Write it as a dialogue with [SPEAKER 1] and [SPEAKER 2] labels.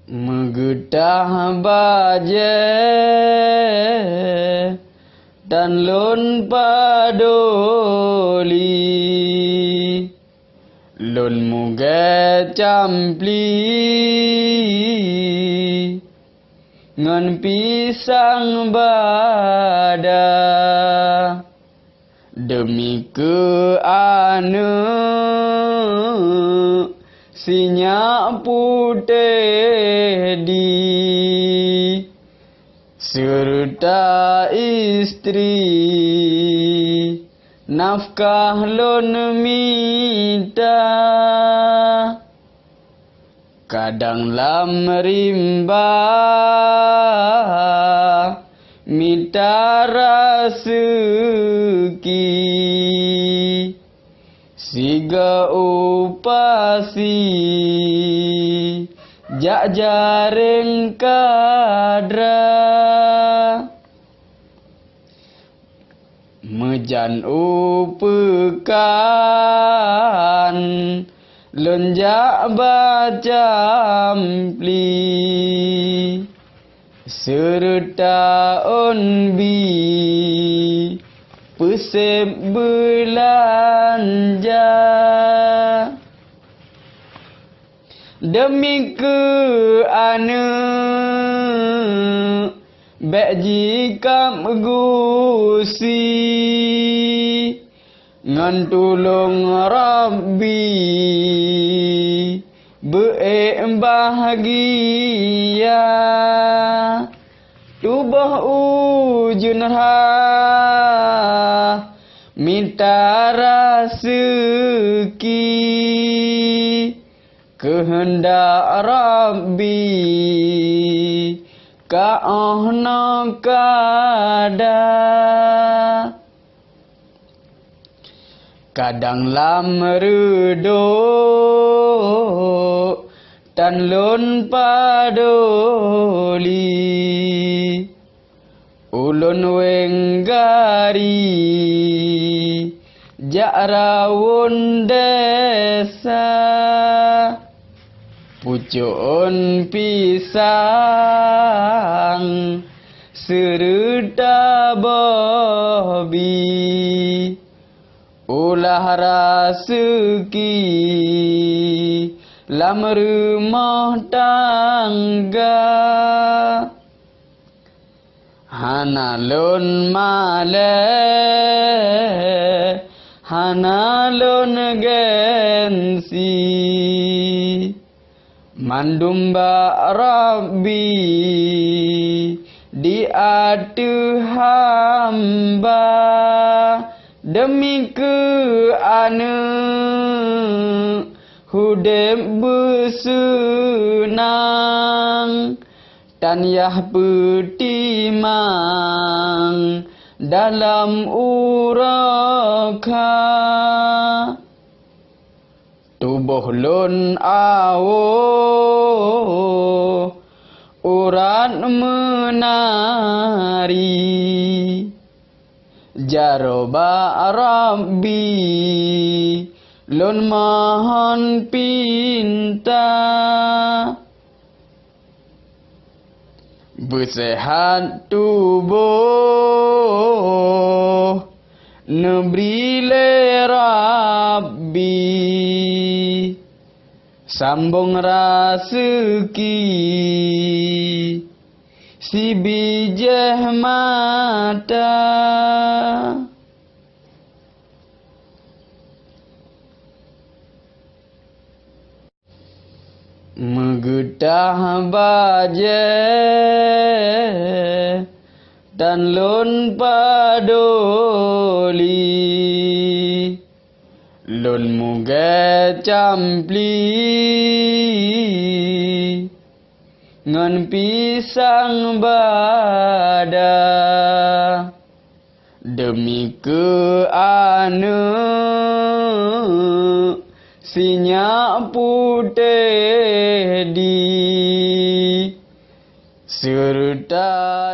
[SPEAKER 1] Mengetah baje dan lon padoli lon muge campli ngan pisang bada demi ke anu sinyak putih di serta istri nafkah lon minta kadang lam rimba minta rezeki siga upasi jak jaring kadra mejan upekan lonjak bacampli serta onbi pesep belanja demi ke anu bek jikam gusi ngan tulung Rabbi bahagia tubah ujun minta rezeki kehendak Rabbi ka'ahna kada kadang lam redo tan lon padoli ulun wenggari jak rawon desa pucuk pisang serta bobi ulah rezeki lam rumah tangga hana lon male hana lon gensi mandumba Rabbi di atu hamba demi ke anu hudep bersenang dan yah petimang dalam uraka tubuh lon awo urat menari jaroba Rabbi lon mohon pinta bersehat tubuh nebri le Rabbi sambung rezeki si bijih mata mengetah baje dan lon padoli lon muge campli ngan pisang bada demi ke anu sinyak putih di serta